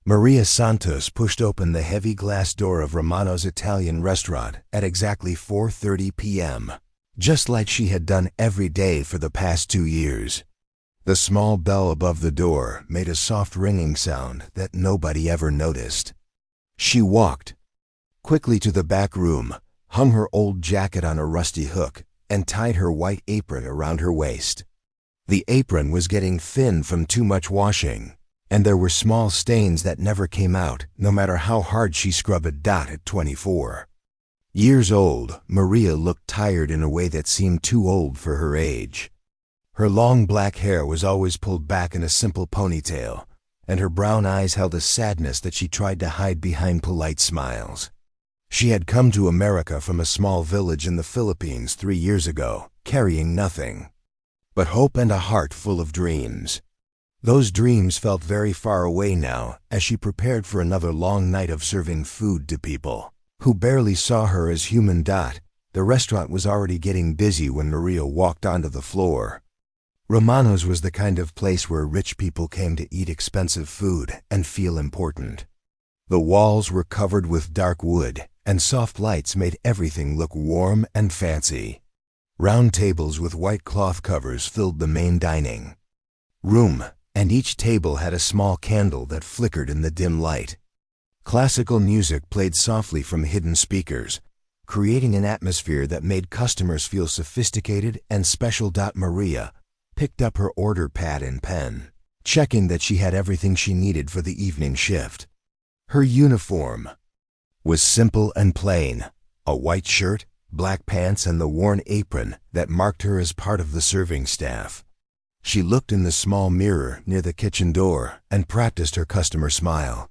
Maria Santos pushed open the heavy glass door of Romano's Italian restaurant at exactly 4:30 p.m., just like she had done every day for the past 2 years. The small bell above the door made a soft ringing sound that nobody ever noticed. She walked quickly to the back room, hung her old jacket on a rusty hook, and tied her white apron around her waist. The apron was getting thin from too much washing, and there were small stains that never came out, no matter how hard she scrubbed at 24. Years old, Maria looked tired in a way that seemed too old for her age. Her long black hair was always pulled back in a simple ponytail, and her brown eyes held a sadness that she tried to hide behind polite smiles. She had come to America from a small village in the Philippines 3 years ago, carrying nothing but hope and a heart full of dreams. Those dreams felt very far away now as she prepared for another long night of serving food to people who barely saw her as human. The restaurant was already getting busy when Maria walked onto the floor. Romano's was the kind of place where rich people came to eat expensive food and feel important. The walls were covered with dark wood, and soft lights made everything look warm and fancy. Round tables with white cloth covers filled the main dining room, and each table had a small candle that flickered in the dim light. Classical music played softly from hidden speakers, creating an atmosphere that made customers feel sophisticated and special. Maria picked up her order pad and pen, checking that she had everything she needed for the evening shift. Her uniform was simple and plain: a white shirt, black pants, and the worn apron that marked her as part of the serving staff. She looked in the small mirror near the kitchen door and practiced her customer smile.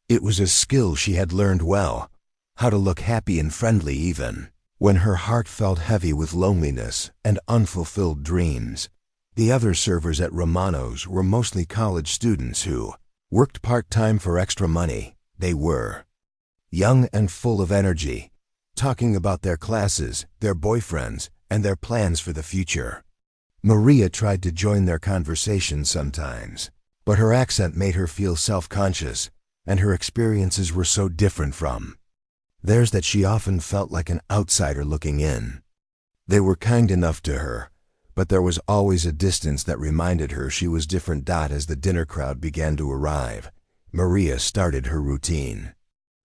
It was a skill she had learned well, how to look happy and friendly even when her heart felt heavy with loneliness and unfulfilled dreams. The other servers at Romano's were mostly college students who worked part-time for extra money. They were young and full of energy, talking about their classes, their boyfriends, and their plans for the future. Maria tried to join their conversation sometimes, but her accent made her feel self-conscious, and her experiences were so different from theirs that she often felt like an outsider looking in. They were kind enough to her, but there was always a distance that reminded her she was different. As the dinner crowd began to arrive, Maria started her routine.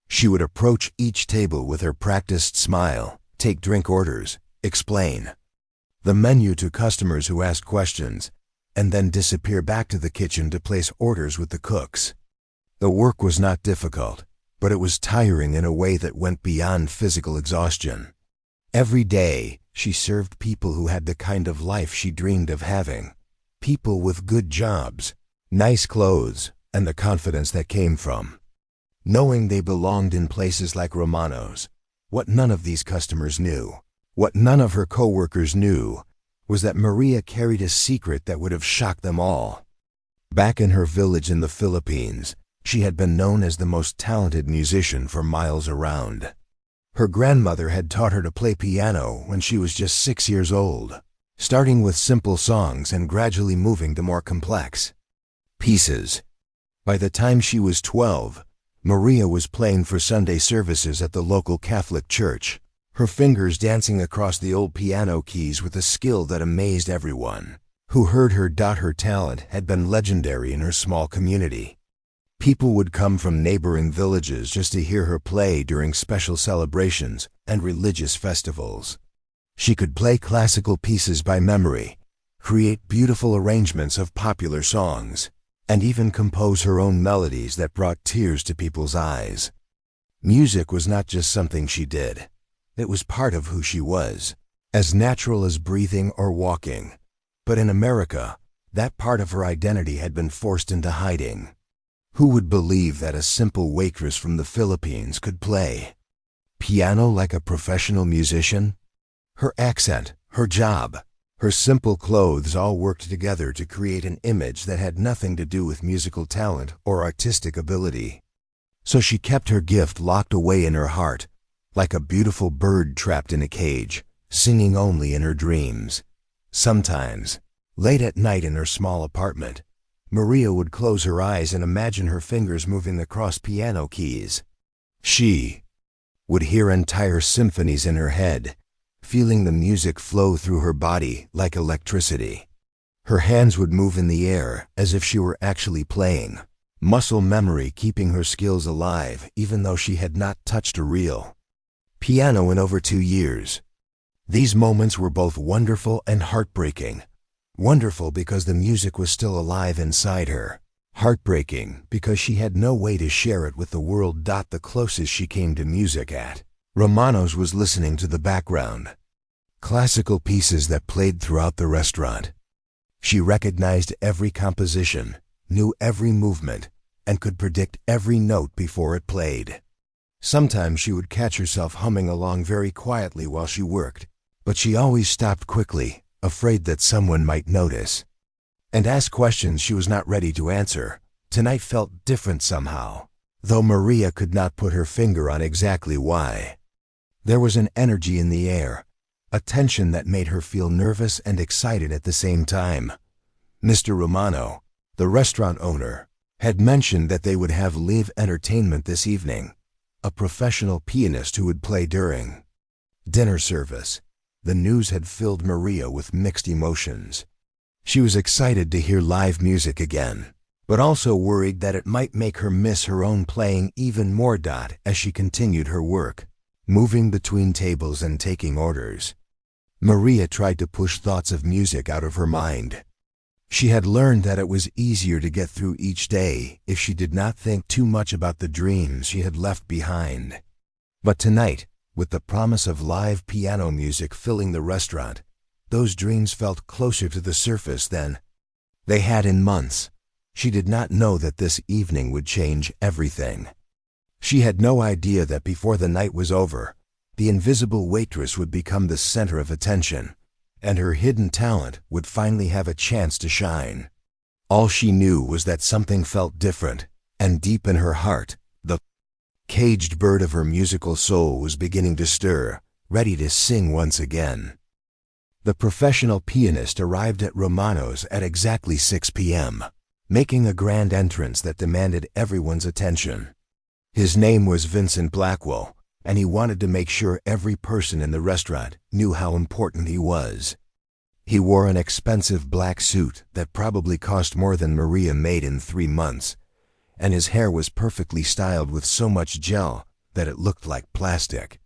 She would approach each table with her practiced smile, take drink orders, explain the menu to customers who asked questions, and then disappear back to the kitchen to place orders with the cooks. The work was not difficult, but it was tiring in a way that went beyond physical exhaustion. Every day, she served people who had the kind of life she dreamed of having. People with good jobs, nice clothes, and the confidence that came from knowing they belonged in places like Romano's. What none of these customers knew, what none of her co-workers knew, was that Maria carried a secret that would have shocked them all. Back in her village in the Philippines, she had been known as the most talented musician for miles around. Her grandmother had taught her to play piano when she was just 6 years old, starting with simple songs and gradually moving to more complex pieces. By the time she was 12, Maria was playing for Sunday services at the local Catholic church, her fingers dancing across the old piano keys with a skill that amazed everyone who heard her. Her talent had been legendary in her small community. People would come from neighboring villages just to hear her play during special celebrations and religious festivals. She could play classical pieces by memory, create beautiful arrangements of popular songs, and even compose her own melodies that brought tears to people's eyes. Music was not just something she did. It was part of who she was, as natural as breathing or walking. But in America, that part of her identity had been forced into hiding. Who would believe that a simple waitress from the Philippines could play piano like a professional musician? Her accent, her job, her simple clothes all worked together to create an image that had nothing to do with musical talent or artistic ability. So she kept her gift locked away in her heart, like a beautiful bird trapped in a cage, singing only in her dreams. Sometimes, late at night in her small apartment, Maria would close her eyes and imagine her fingers moving across piano keys. She would hear entire symphonies in her head, feeling the music flow through her body like electricity. Her hands would move in the air as if she were actually playing, muscle memory keeping her skills alive even though she had not touched a real piano in over 2 years. These moments were both wonderful and heartbreaking. Wonderful because the music was still alive inside her. Heartbreaking because she had no way to share it with the world. The closest she came to music at Romano's was listening to the background classical pieces that played throughout the restaurant. She recognized every composition, knew every movement, and could predict every note before it played. Sometimes she would catch herself humming along very quietly while she worked, but she always stopped quickly, afraid that someone might notice, and ask questions she was not ready to answer. Tonight felt different somehow, though Maria could not put her finger on exactly why. There was an energy in the air, a tension that made her feel nervous and excited at the same time. Mr. Romano, the restaurant owner, had mentioned that they would have live entertainment this evening, a professional pianist who would play during dinner service. The news had filled Maria with mixed emotions. She was excited to hear live music again, but also worried that it might make her miss her own playing even more. As she continued her work, moving between tables and taking orders, Maria tried to push thoughts of music out of her mind. She had learned that it was easier to get through each day if she did not think too much about the dreams she had left behind. But tonight, with the promise of live piano music filling the restaurant, those dreams felt closer to the surface than they had in months. She did not know that this evening would change everything. She had no idea that before the night was over, the invisible waitress would become the center of attention, and her hidden talent would finally have a chance to shine. All she knew was that something felt different, and deep in her heart, the caged bird of her musical soul was beginning to stir, ready to sing once again. The professional pianist arrived at Romano's at exactly 6 p.m., making a grand entrance that demanded everyone's attention. His name was Vincent Blackwell, and he wanted to make sure every person in the restaurant knew how important he was. He wore an expensive black suit that probably cost more than Maria made in 3 months, and his hair was perfectly styled with so much gel that it looked like plastic.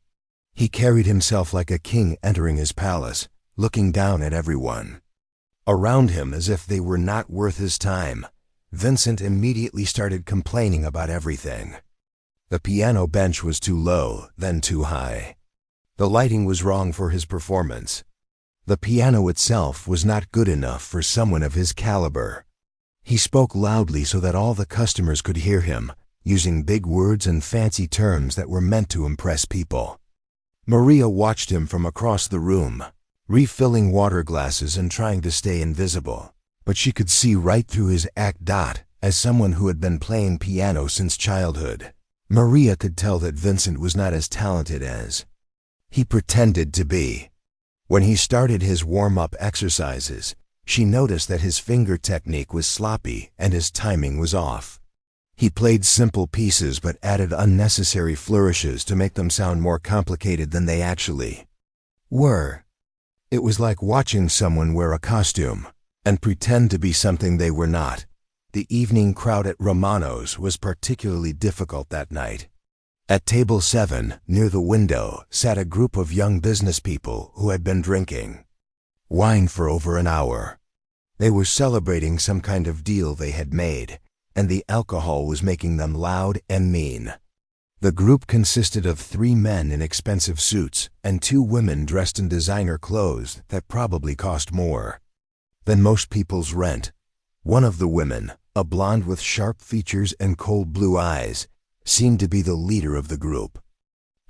He carried himself like a king entering his palace, looking down at everyone around him as if they were not worth his time. Vincent immediately started complaining about everything. The piano bench was too low, then too high. The lighting was wrong for his performance. The piano itself was not good enough for someone of his caliber. He spoke loudly so that all the customers could hear him, using big words and fancy terms that were meant to impress people. Maria watched him from across the room, refilling water glasses and trying to stay invisible, but she could see right through his act. As someone who had been playing piano since childhood, Maria could tell that Vincent was not as talented as he pretended to be. When he started his warm-up exercises, she noticed that his finger technique was sloppy and his timing was off. He played simple pieces but added unnecessary flourishes to make them sound more complicated than they actually were. It was like watching someone wear a costume and pretend to be something they were not. The evening crowd at Romano's was particularly difficult that night. At table 7, near the window, sat a group of young business people who had been drinking wine for over an hour. They were celebrating some kind of deal they had made, and the alcohol was making them loud and mean. The group consisted of 3 men in expensive suits and 2 women dressed in designer clothes that probably cost more than most people's rent. One of the women, a blonde with sharp features and cold blue eyes, seemed to be the leader of the group.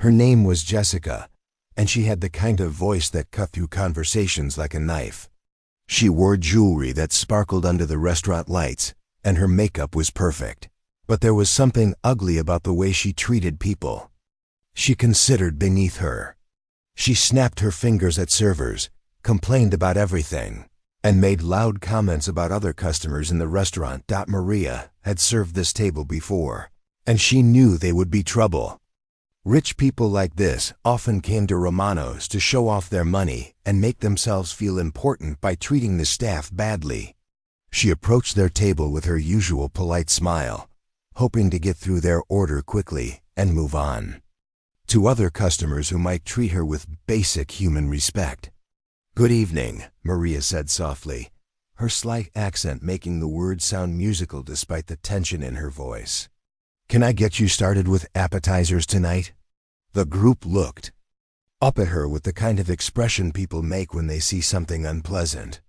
Her name was Jessica, and she had the kind of voice that cut through conversations like a knife. She wore jewelry that sparkled under the restaurant lights, and her makeup was perfect. But there was something ugly about the way she treated people she considered beneath her. She snapped her fingers at servers, complained about everything, and made loud comments about other customers in the restaurant. Maria had served this table before, and she knew they would be trouble. Rich people like this often came to Romano's to show off their money and make themselves feel important by treating the staff badly. She approached their table with her usual polite smile, hoping to get through their order quickly and move on to other customers who might treat her with basic human respect. "Good evening," Maria said softly, her slight accent making the words sound musical despite the tension in her voice. "Can I get you started with appetizers tonight?" The group looked up at her with the kind of expression people make when they see something unpleasant.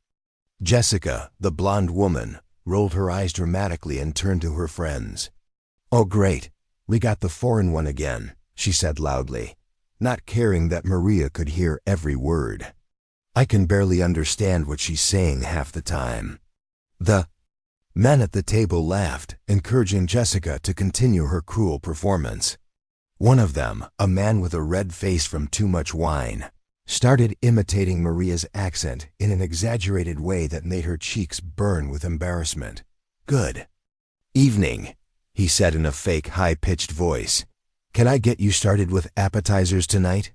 Jessica, the blonde woman, rolled her eyes dramatically and turned to her friends. "Oh great, we got the foreign one again," she said loudly, not caring that Maria could hear every word. "I can barely understand what she's saying half the time." The men at the table laughed, encouraging Jessica to continue her cruel performance. One of them, a man with a red face from too much wine, started imitating Maria's accent in an exaggerated way that made her cheeks burn with embarrassment. "Good evening," he said in a fake high-pitched voice. "Can I get you started with appetizers tonight?"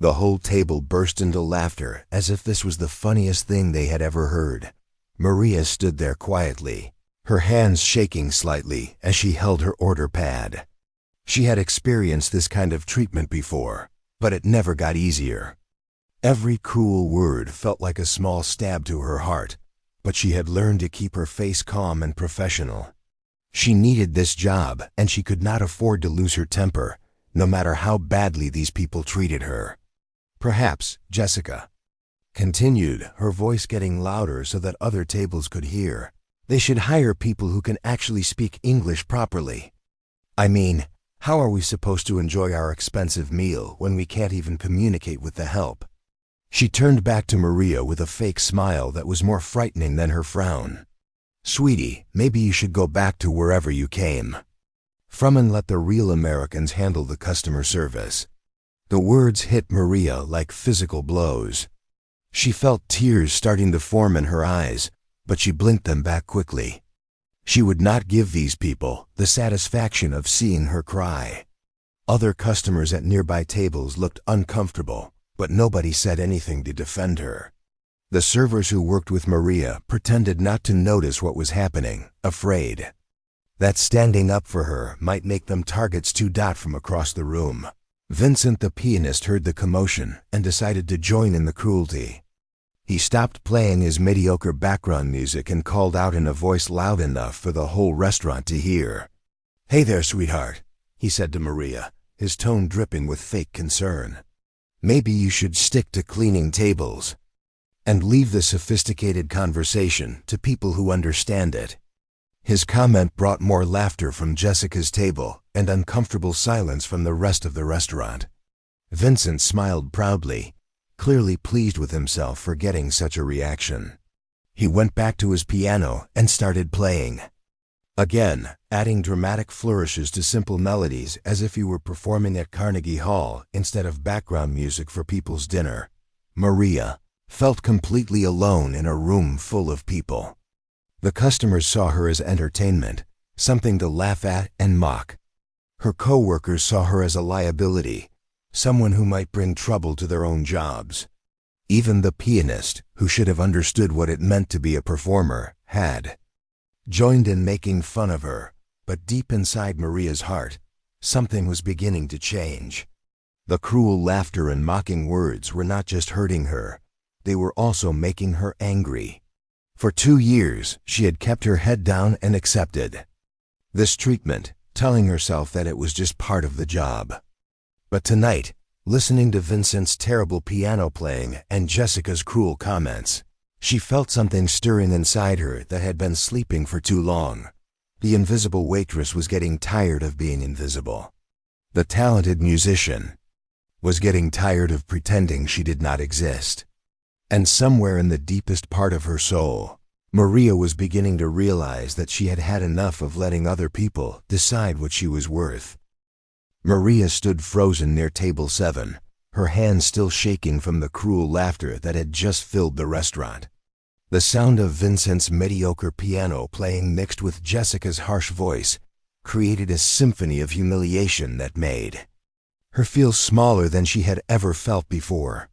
The whole table burst into laughter as if this was the funniest thing they had ever heard. Maria stood there quietly, her hands shaking slightly as she held her order pad. She had experienced this kind of treatment before, but it never got easier. Every cruel word felt like a small stab to her heart, but she had learned to keep her face calm and professional. She needed this job, and she could not afford to lose her temper, no matter how badly these people treated her. "Perhaps, Jessica continued, her voice getting louder so that other tables could hear, "they should hire people who can actually speak English properly. I mean, how are we supposed to enjoy our expensive meal when we can't even communicate with the help?" She turned back to Maria with a fake smile that was more frightening than her frown. "Sweetie, maybe you should go back to wherever you came from and let the real Americans handle the customer service." The words hit Maria like physical blows. She felt tears starting to form in her eyes, but she blinked them back quickly. She would not give these people the satisfaction of seeing her cry. Other customers at nearby tables looked uncomfortable, but nobody said anything to defend her. The servers who worked with Maria pretended not to notice what was happening, afraid that standing up for her might make them targets from across the room. Vincent the pianist heard the commotion and decided to join in the cruelty. He stopped playing his mediocre background music and called out in a voice loud enough for the whole restaurant to hear. "Hey there, sweetheart," he said to Maria, his tone dripping with fake concern. "Maybe you should stick to cleaning tables and leave the sophisticated conversation to people who understand it." His comment brought more laughter from Jessica's table and uncomfortable silence from the rest of the restaurant. Vincent smiled proudly, clearly pleased with himself for getting such a reaction. He went back to his piano and started playing. Again, adding dramatic flourishes to simple melodies as if he were performing at Carnegie Hall instead of background music for people's dinner. Maria felt completely alone in a room full of people. The customers saw her as entertainment, something to laugh at and mock. Her co-workers saw her as a liability, someone who might bring trouble to their own jobs. Even the pianist, who should have understood what it meant to be a performer, had joined in making fun of her, but deep inside Maria's heart, something was beginning to change. The cruel laughter and mocking words were not just hurting her, they were also making her angry. For 2 years, she had kept her head down and accepted this treatment, telling herself that it was just part of the job. But tonight, listening to Vincent's terrible piano playing and Jessica's cruel comments, she felt something stirring inside her that had been sleeping for too long. The invisible waitress was getting tired of being invisible. The talented musician was getting tired of pretending she did not exist. And somewhere in the deepest part of her soul, Maria was beginning to realize that she had had enough of letting other people decide what she was worth. Maria stood frozen near table 7, her hands still shaking from the cruel laughter that had just filled the restaurant. The sound of Vincent's mediocre piano playing mixed with Jessica's harsh voice created a symphony of humiliation that made her feel smaller than she had ever felt before.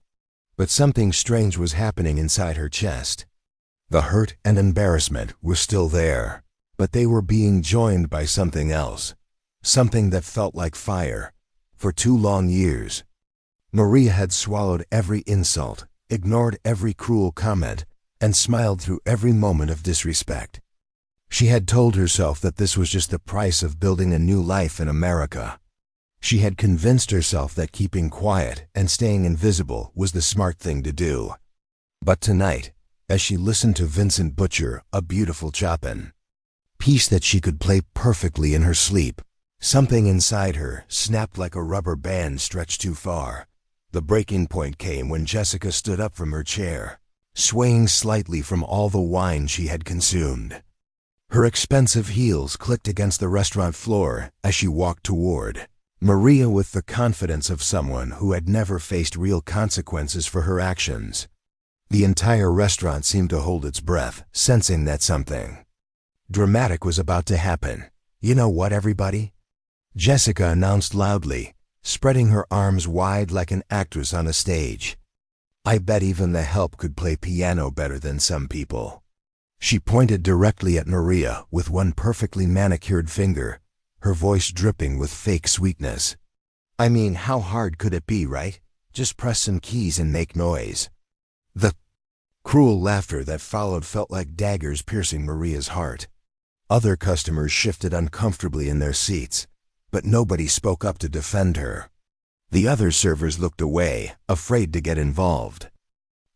But something strange was happening inside her chest. The hurt and embarrassment were still there, but they were being joined by something else, something that felt like fire. For 2 long years, Maria had swallowed every insult, ignored every cruel comment, and smiled through every moment of disrespect. She had told herself that this was just the price of building a new life in America. She had convinced herself that keeping quiet and staying invisible was the smart thing to do. But tonight, as she listened to Vincent butcher a beautiful Chopin piece that she could play perfectly in her sleep, something inside her snapped like a rubber band stretched too far. The breaking point came when Jessica stood up from her chair, swaying slightly from all the wine she had consumed. Her expensive heels clicked against the restaurant floor as she walked toward Maria with the confidence of someone who had never faced real consequences for her actions. The entire restaurant seemed to hold its breath, sensing that something dramatic was about to happen. "You know what, everybody?" Jessica announced loudly, spreading her arms wide like an actress on a stage. "I bet even the help could play piano better than some people." She pointed directly at Maria with one perfectly manicured finger, her voice dripping with fake sweetness. "I mean, how hard could it be, right? Just press some keys and make noise." The cruel laughter that followed felt like daggers piercing Maria's heart. Other customers shifted uncomfortably in their seats, but nobody spoke up to defend her. The other servers looked away, afraid to get involved.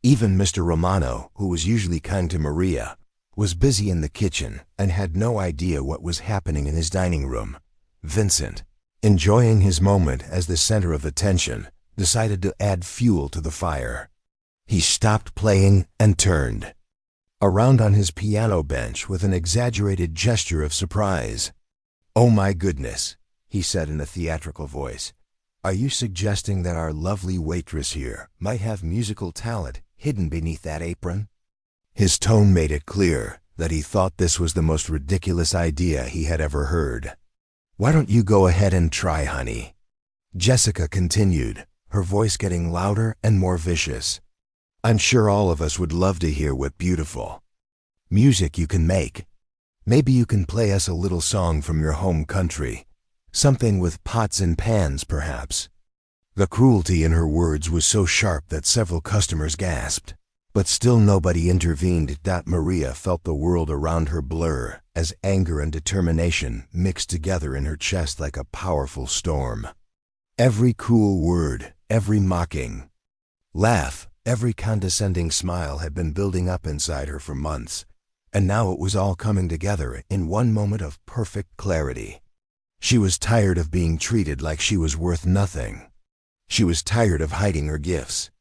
Even Mr. Romano, who was usually kind to Maria, was busy in the kitchen and had no idea what was happening in his dining room. Vincent, enjoying his moment as the center of attention, decided to add fuel to the fire. He stopped playing and turned around on his piano bench with an exaggerated gesture of surprise. "Oh my goodness," he said in a theatrical voice. "Are you suggesting that our lovely waitress here might have musical talent hidden beneath that apron?" His tone made it clear that he thought this was the most ridiculous idea he had ever heard. "Why don't you go ahead and try, honey?" Jessica continued, her voice getting louder and more vicious. "I'm sure all of us would love to hear what beautiful music you can make. Maybe you can play us a little song from your home country. Something with pots and pans, perhaps." The cruelty in her words was so sharp that several customers gasped. But still nobody intervened. Maria felt the world around her blur as anger and determination mixed together in her chest like a powerful storm. Every cruel word, every mocking laugh, every condescending smile had been building up inside her for months, and now it was all coming together in one moment of perfect clarity. She was tired of being treated like she was worth nothing. She was tired of hiding her gifts.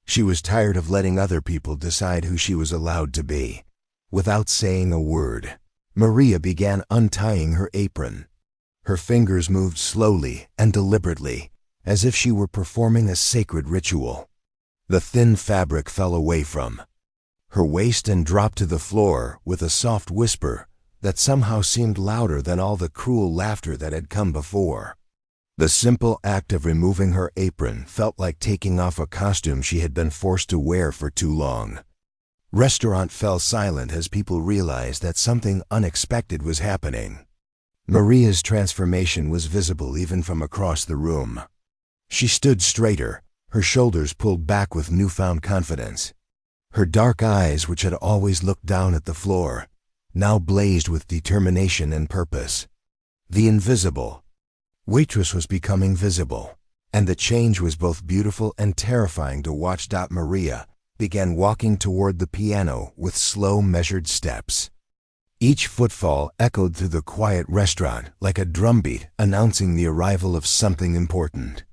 She was tired of letting other people decide who she was allowed to be. Without saying a word, Maria began untying her apron. Her fingers moved slowly and deliberately, as if she were performing a sacred ritual. The thin fabric fell away from her waist and dropped to the floor with a soft whisper that somehow seemed louder than all the cruel laughter that had come before. The simple act of removing her apron felt like taking off a costume she had been forced to wear for too long. Restaurant fell silent as people realized that something unexpected was happening. Maria's transformation was visible even from across the room. She stood straighter, her shoulders pulled back with newfound confidence. Her dark eyes, which had always looked down at the floor, now blazed with determination and purpose. The invisible waitress was becoming visible, and the change was both beautiful and terrifying to watch. Maria began walking toward the piano with slow, measured steps. Each footfall echoed through the quiet restaurant like a drumbeat announcing the arrival of something important.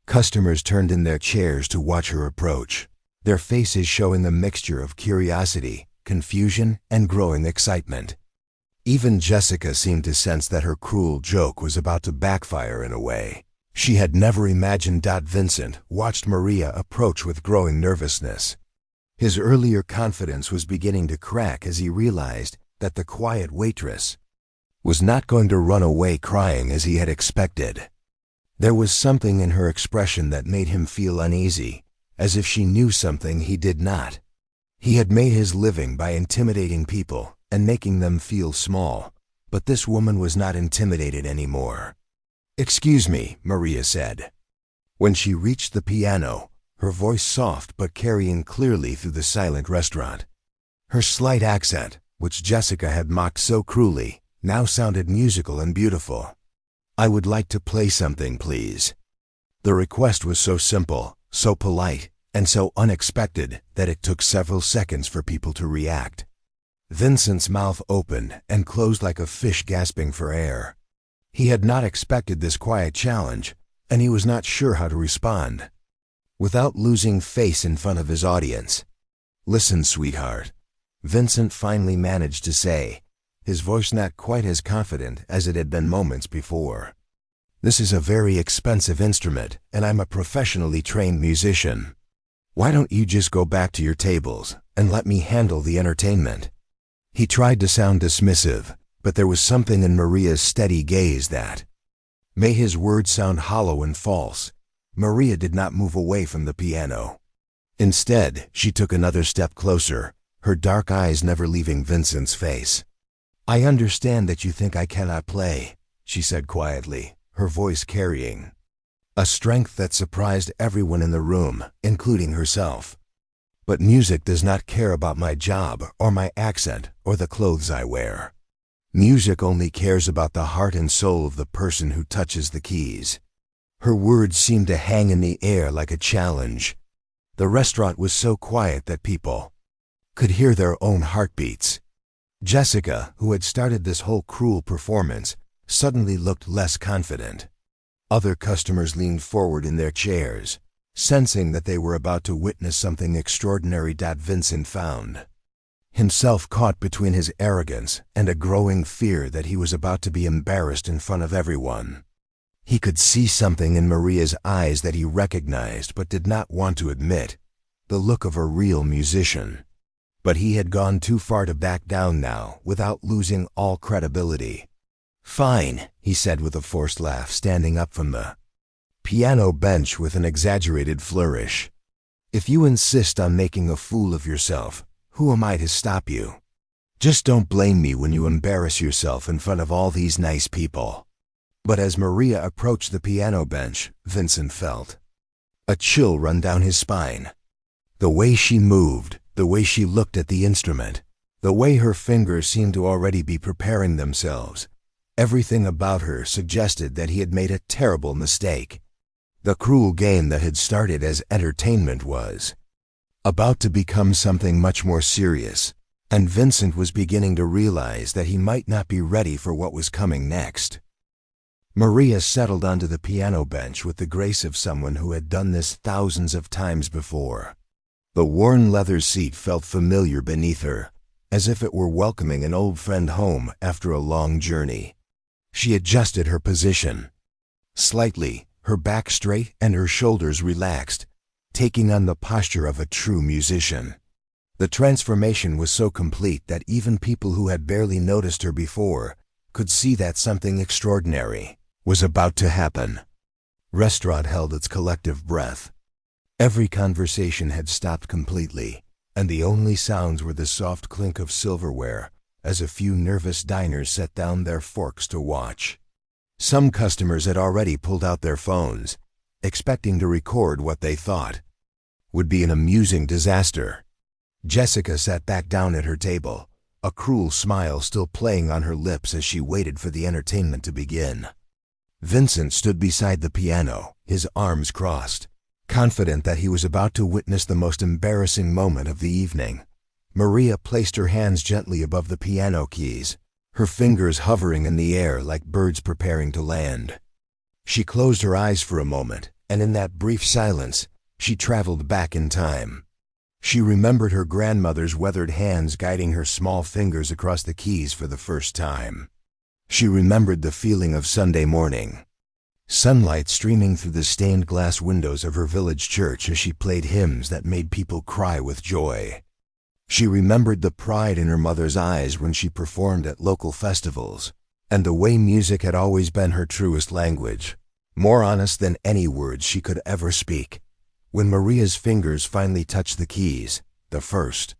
Customers turned in their chairs to watch her approach, their faces showing a mixture of curiosity, confusion, and growing excitement. Even Jessica seemed to sense that her cruel joke was about to backfire in a way she had never imagined. Vincent watched Maria approach with growing nervousness. His earlier confidence was beginning to crack as he realized that the quiet waitress was not going to run away crying as he had expected. There was something in her expression that made him feel uneasy, as if she knew something he did not. He had made his living by intimidating people and making them feel small, but this woman was not intimidated anymore. "Excuse me," Maria said. When she reached the piano, her voice soft but carrying clearly through the silent restaurant. Her slight accent, which Jessica had mocked so cruelly, now sounded musical and beautiful. "I would like to play something, please." The request was so simple, so polite, and so unexpected that it took several seconds for people to react. Vincent's mouth opened and closed like a fish gasping for air. He had not expected this quiet challenge, and he was not sure how to respond. Without losing face in front of his audience, "Listen, sweetheart," Vincent finally managed to say, his voice not quite as confident as it had been moments before. "This is a very expensive instrument, and I'm a professionally trained musician. Why don't you just go back to your tables and let me handle the entertainment?" He tried to sound dismissive, but there was something in Maria's steady gaze that made his words sound hollow and false. Maria did not move away from the piano. Instead, she took another step closer, her dark eyes never leaving Vincent's face. "I understand that you think I cannot play," she said quietly, her voice carrying a strength that surprised everyone in the room, including herself. "But music does not care about my job or my accent or the clothes I wear. Music only cares about the heart and soul of the person who touches the keys." Her words seemed to hang in the air like a challenge. The restaurant was so quiet that people could hear their own heartbeats. Jessica, who had started this whole cruel performance, suddenly looked less confident. Other customers leaned forward in their chairs, sensing that they were about to witness something extraordinary. Vincent found himself caught between his arrogance and a growing fear that he was about to be embarrassed in front of everyone. He could see something in Maria's eyes that he recognized but did not want to admit, the look of a real musician. But he had gone too far to back down now without losing all credibility. "Fine," he said with a forced laugh, standing up from the piano bench with an exaggerated flourish. "If you insist on making a fool of yourself, who am I to stop you? Just don't blame me when you embarrass yourself in front of all these nice people." But as Maria approached the piano bench, Vincent felt a chill run down his spine. The way she moved, the way she looked at the instrument, the way her fingers seemed to already be preparing themselves, everything about her suggested that he had made a terrible mistake. The cruel game that had started as entertainment was about to become something much more serious, and Vincent was beginning to realize that he might not be ready for what was coming next. Maria settled onto the piano bench with the grace of someone who had done this thousands of times before. The worn leather seat felt familiar beneath her, as if it were welcoming an old friend home after a long journey. She adjusted her position slightly, her back straight and her shoulders relaxed, taking on the posture of a true musician. The transformation was so complete that even people who had barely noticed her before could see that something extraordinary was about to happen. Restaurant held its collective breath. Every conversation had stopped completely, and the only sounds were the soft clink of silverware as a few nervous diners set down their forks to watch. Some customers had already pulled out their phones, expecting to record what they thought would be an amusing disaster. Jessica sat back down at her table, a cruel smile still playing on her lips as she waited for the entertainment to begin. Vincent stood beside the piano, his arms crossed, confident that he was about to witness the most embarrassing moment of the evening. Maria placed her hands gently above the piano keys, her fingers hovering in the air like birds preparing to land. She closed her eyes for a moment, and in that brief silence, she traveled back in time. She remembered her grandmother's weathered hands guiding her small fingers across the keys for the first time. She remembered the feeling of Sunday morning, sunlight streaming through the stained glass windows of her village church as she played hymns that made people cry with joy. She remembered the pride in her mother's eyes when she performed at local festivals, and the way music had always been her truest language, more honest than any words she could ever speak. When Maria's fingers finally touched the keys, the first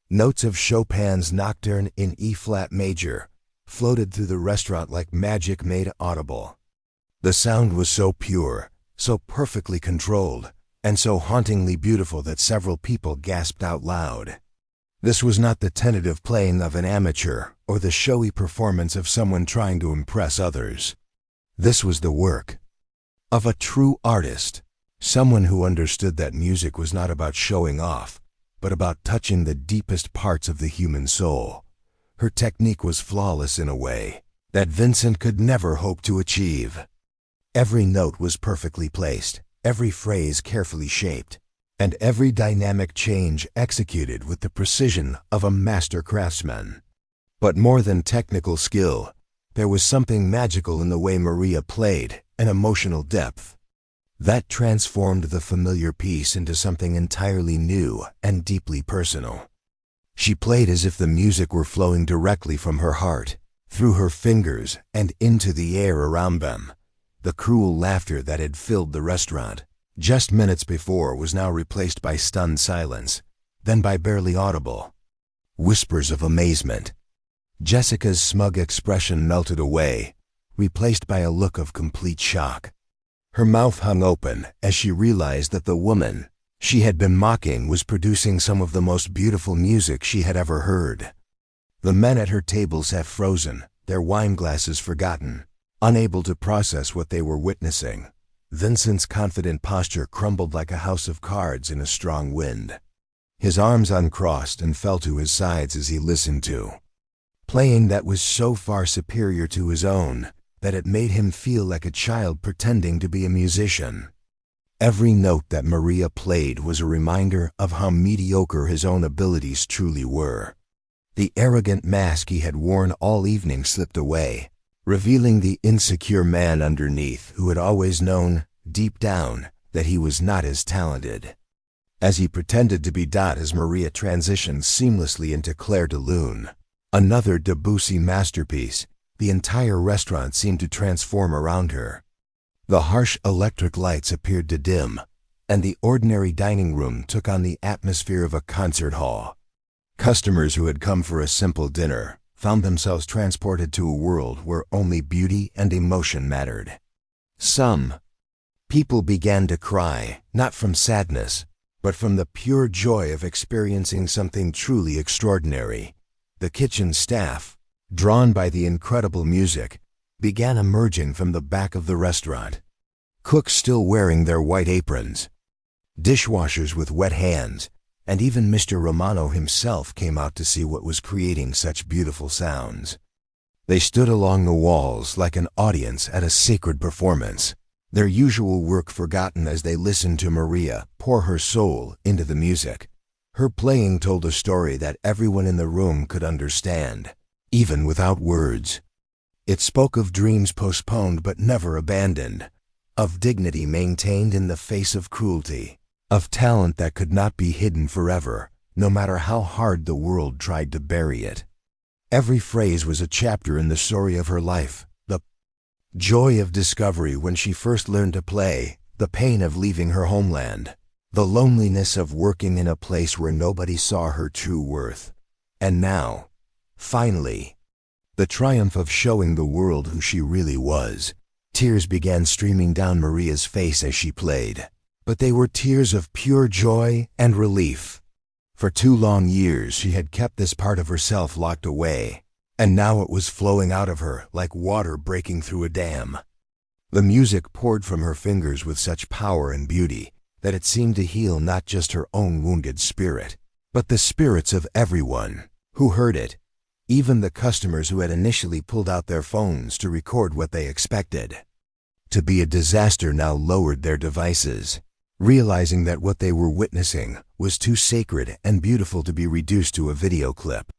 notes of Chopin's Nocturne in E-flat major floated through the restaurant like magic made audible. The sound was so pure, so perfectly controlled, and so hauntingly beautiful that several people gasped out loud. This was not the tentative playing of an amateur or the showy performance of someone trying to impress others. This was the work of a true artist, someone who understood that music was not about showing off, but about touching the deepest parts of the human soul. Her technique was flawless in a way that Vincent could never hope to achieve. Every note was perfectly placed, every phrase carefully shaped, and every dynamic change executed with the precision of a master craftsman. But more than technical skill, there was something magical in the way Maria played, an emotional depth that transformed the familiar piece into something entirely new and deeply personal. She played as if the music were flowing directly from her heart, through her fingers and into the air around them. The cruel laughter that had filled the restaurant just minutes before was now replaced by stunned silence, then by barely audible whispers of amazement. Jessica's smug expression melted away, replaced by a look of complete shock. Her mouth hung open as she realized that the woman she had been mocking was producing some of the most beautiful music she had ever heard. The men at her table sat frozen, their wine glasses forgotten, unable to process what they were witnessing. Vincent's confident posture crumbled like a house of cards in a strong wind. His arms uncrossed and fell to his sides as he listened to playing that was so far superior to his own that it made him feel like a child pretending to be a musician. Every note that Maria played was a reminder of how mediocre his own abilities truly were. The arrogant mask he had worn all evening slipped away, revealing the insecure man underneath who had always known, deep down, that he was not as talented. As he pretended to be Dot as Maria transitioned seamlessly into Claire de Lune, another Debussy masterpiece, the entire restaurant seemed to transform around her. The harsh electric lights appeared to dim, and the ordinary dining room took on the atmosphere of a concert hall. Customers who had come for a simple dinner found themselves transported to a world where only beauty and emotion mattered. Some people began to cry, not from sadness, but from the pure joy of experiencing something truly extraordinary. The kitchen staff, drawn by the incredible music, began emerging from the back of the restaurant. Cooks still wearing their white aprons, dishwashers with wet hands, and even Mr. Romano himself came out to see what was creating such beautiful sounds. They stood along the walls like an audience at a sacred performance, their usual work forgotten as they listened to Maria pour her soul into the music. Her playing told a story that everyone in the room could understand, even without words. It spoke of dreams postponed but never abandoned, of dignity maintained in the face of cruelty, of talent that could not be hidden forever, no matter how hard the world tried to bury it. Every phrase was a chapter in the story of her life, the joy of discovery when she first learned to play, the pain of leaving her homeland, the loneliness of working in a place where nobody saw her true worth, and now, finally, the triumph of showing the world who she really was. Tears began streaming down Maria's face as she played, but they were tears of pure joy and relief. For 2 long years she had kept this part of herself locked away, and now it was flowing out of her like water breaking through a dam. The music poured from her fingers with such power and beauty that it seemed to heal not just her own wounded spirit, but the spirits of everyone who heard it, even the customers who had initially pulled out their phones to record what they expected to be a disaster now lowered their devices, realizing that what they were witnessing was too sacred and beautiful to be reduced to a video clip.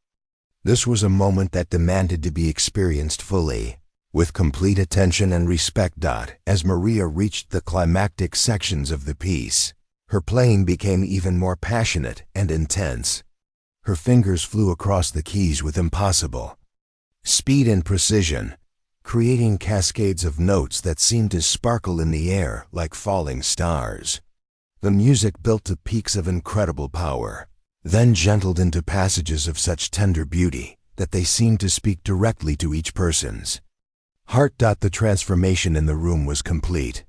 This was a moment that demanded to be experienced fully, with complete attention and respect. As Maria reached the climactic sections of the piece, her playing became even more passionate and intense. Her fingers flew across the keys with impossible speed and precision, creating cascades of notes that seemed to sparkle in the air like falling stars. The music built to peaks of incredible power, then gentled into passages of such tender beauty that they seemed to speak directly to each person's heart. The transformation in the room was complete.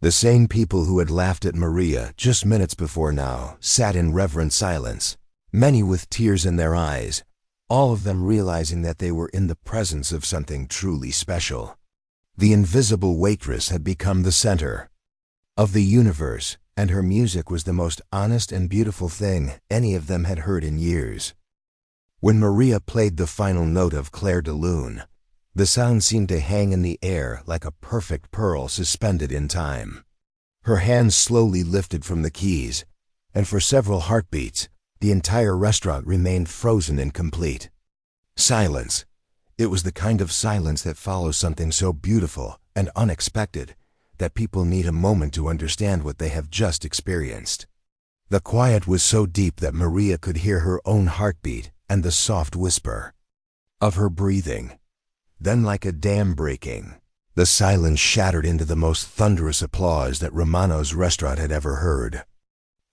The same people who had laughed at Maria just minutes before now sat in reverent silence, many with tears in their eyes, all of them realizing that they were in the presence of something truly special. The invisible waitress had become the center of the universe, and her music was the most honest and beautiful thing any of them had heard in years. When Maria played the final note of Clair de Lune, the sound seemed to hang in the air like a perfect pearl suspended in time. Her hands slowly lifted from the keys, and for several heartbeats, the entire restaurant remained frozen in complete silence. It was the kind of silence that follows something so beautiful and unexpected that people need a moment to understand what they have just experienced. The quiet was so deep that Maria could hear her own heartbeat and the soft whisper of her breathing. Then, like a dam breaking, the silence shattered into the most thunderous applause that Romano's restaurant had ever heard.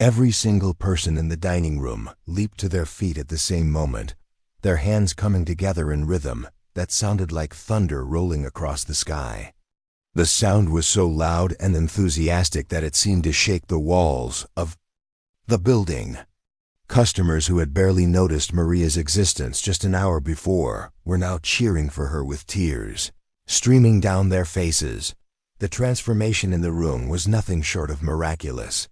Every single person in the dining room leaped to their feet at the same moment, their hands coming together in rhythm that sounded like thunder rolling across the sky. The sound was so loud and enthusiastic that it seemed to shake the walls of the building. Customers who had barely noticed Maria's existence just an hour before were now cheering for her with tears streaming down their faces. The transformation in the room was nothing short of miraculous.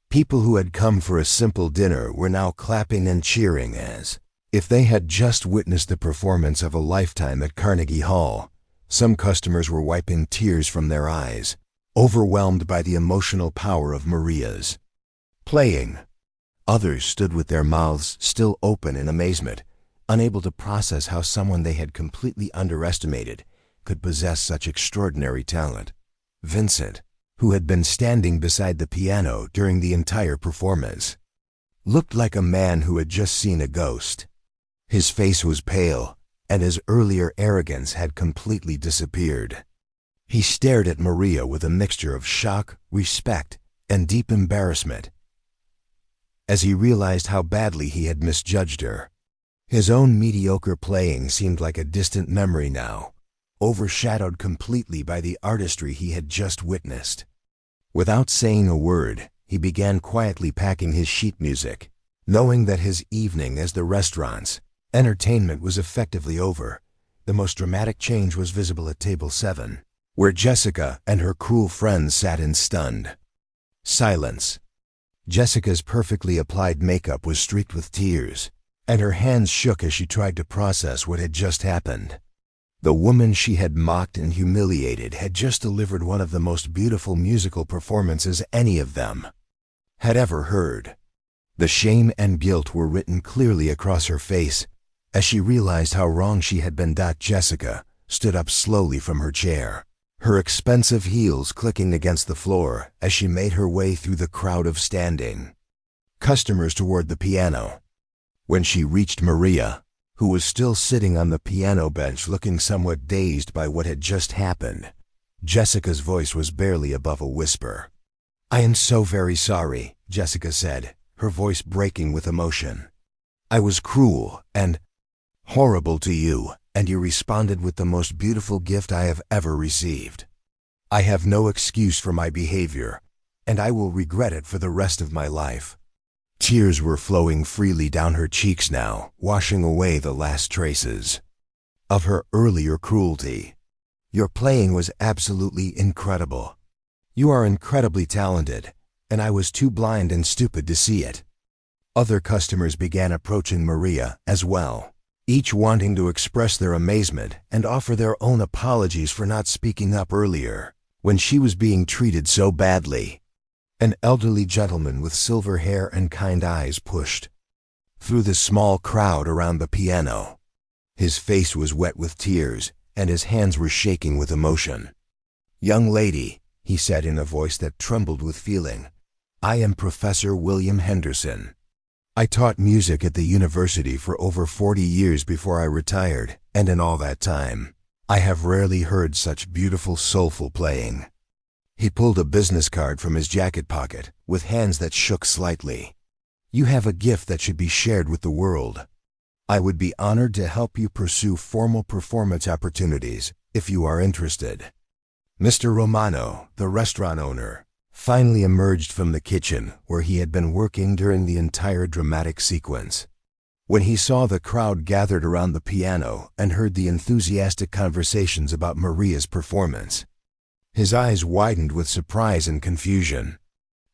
People who had come for a simple dinner were now clapping and cheering as if they had just witnessed the performance of a lifetime at Carnegie Hall. Some customers were wiping tears from their eyes, overwhelmed by the emotional power of Maria's playing. Others stood with their mouths still open in amazement, unable to process how someone they had completely underestimated could possess such extraordinary talent. Vincent, who had been standing beside the piano during the entire performance, looked like a man who had just seen a ghost. His face was pale, and his earlier arrogance had completely disappeared. He stared at Maria with a mixture of shock, respect, and deep embarrassment as he realized how badly he had misjudged her. His own mediocre playing seemed like a distant memory now, overshadowed completely by the artistry he had just witnessed. Without saying a word, he began quietly packing his sheet music, knowing that his evening as the restaurant's entertainment was effectively over. The most dramatic change was visible at table 7, where Jessica and her cruel friends sat in stunned silence. Jessica's perfectly applied makeup was streaked with tears, and her hands shook as she tried to process what had just happened. The woman she had mocked and humiliated had just delivered one of the most beautiful musical performances any of them had ever heard. The shame and guilt were written clearly across her face as she realized how wrong she had been. Jessica stood up slowly from her chair, her expensive heels clicking against the floor as she made her way through the crowd of standing customers toward the piano. When she reached Maria, who was still sitting on the piano bench looking somewhat dazed by what had just happened, Jessica's voice was barely above a whisper. "I am so very sorry," Jessica said, her voice breaking with emotion. "I was cruel and horrible to you, and you responded with the most beautiful gift I have ever received. I have no excuse for my behavior, and I will regret it for the rest of my life." Tears were flowing freely down her cheeks now, washing away the last traces of her earlier cruelty. "Your playing was absolutely incredible. You are incredibly talented, and I was too blind and stupid to see it." Other customers began approaching Maria as well, each wanting to express their amazement and offer their own apologies for not speaking up earlier when she was being treated so badly. An elderly gentleman with silver hair and kind eyes pushed through the small crowd around the piano. His face was wet with tears, and his hands were shaking with emotion. "Young lady," he said in a voice that trembled with feeling, "I am Professor William Henderson. I taught music at the university for over 40 years before I retired, and in all that time, I have rarely heard such beautiful, soulful playing." He pulled a business card from his jacket pocket, with hands that shook slightly. "You have a gift that should be shared with the world. I would be honored to help you pursue formal performance opportunities, if you are interested." Mr. Romano, the restaurant owner, finally emerged from the kitchen where he had been working during the entire dramatic sequence. When he saw the crowd gathered around the piano and heard the enthusiastic conversations about Maria's performance, his eyes widened with surprise and confusion.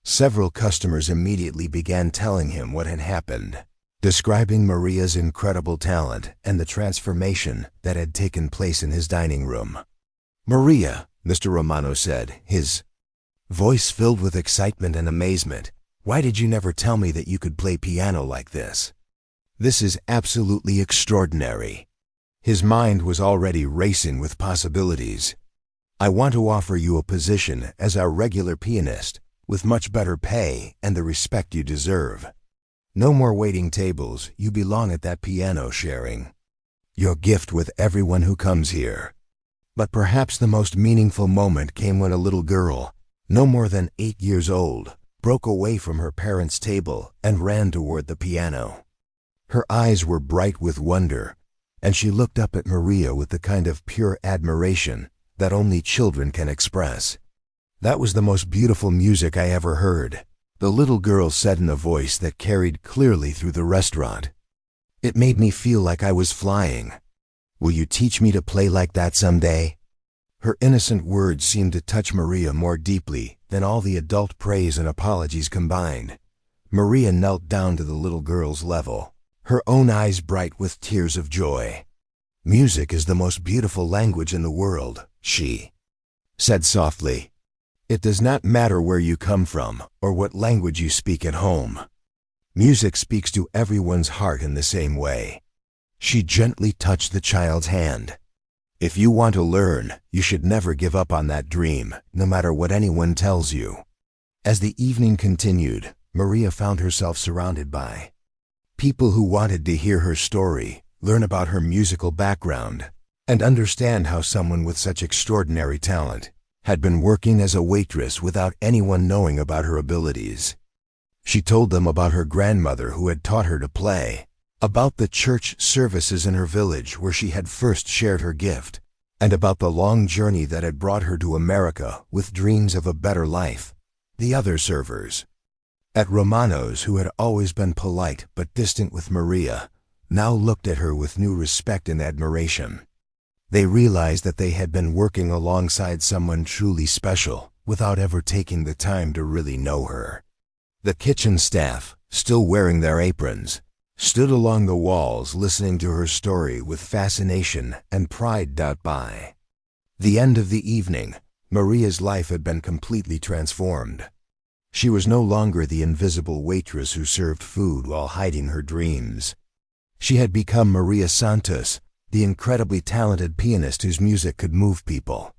Several customers immediately began telling him what had happened, describing Maria's incredible talent and the transformation that had taken place in his dining room. "Maria," Mr. Romano said, his voice filled with excitement and amazement, "why did you never tell me that you could play piano like this? This is absolutely extraordinary." His mind was already racing with possibilities. "I want to offer you a position as our regular pianist, with much better pay and the respect you deserve. No more waiting tables, you belong at that piano sharing your gift with everyone who comes here." But perhaps the most meaningful moment came when a little girl, no more than 8 years old, broke away from her parents' table and ran toward the piano. Her eyes were bright with wonder, and she looked up at Maria with the kind of pure admiration that only children can express. "That was the most beautiful music I ever heard," the little girl said in a voice that carried clearly through the restaurant. "It made me feel like I was flying. Will you teach me to play like that someday?" Her innocent words seemed to touch Maria more deeply than all the adult praise and apologies combined. Maria knelt down to the little girl's level, her own eyes bright with tears of joy. "Music is the most beautiful language in the world," she said softly. "It does not matter where you come from or what language you speak at home. Music speaks to everyone's heart in the same way." She gently touched the child's hand. "If you want to learn, you should never give up on that dream, no matter what anyone tells you." As the evening continued, Maria found herself surrounded by people who wanted to hear her story, learn about her musical background, and understand how someone with such extraordinary talent had been working as a waitress without anyone knowing about her abilities. She told them about her grandmother who had taught her to play, about the church services in her village where she had first shared her gift, and about the long journey that had brought her to America with dreams of a better life. The other servers at Romano's, who had always been polite but distant with Maria, now looked at her with new respect and admiration. They realized that they had been working alongside someone truly special without ever taking the time to really know her. The kitchen staff, still wearing their aprons, stood along the walls listening to her story with fascination and pride. By the end of the evening, Maria's life had been completely transformed. She was no longer the invisible waitress who served food while hiding her dreams. She had become Maria Santos, the incredibly talented pianist whose music could move people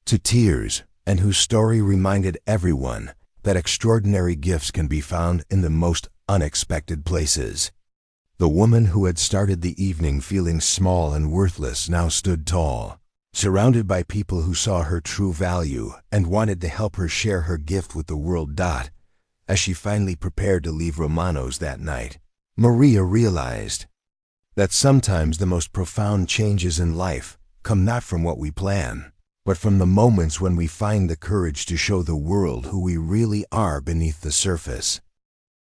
to tears and whose story reminded everyone that extraordinary gifts can be found in the most unexpected places. The woman who had started the evening feeling small and worthless now stood tall, surrounded by people who saw her true value and wanted to help her share her gift with the world. As she finally prepared to leave Romano's that night, Maria realized that sometimes the most profound changes in life come not from what we plan, but from the moments when we find the courage to show the world who we really are beneath the surface.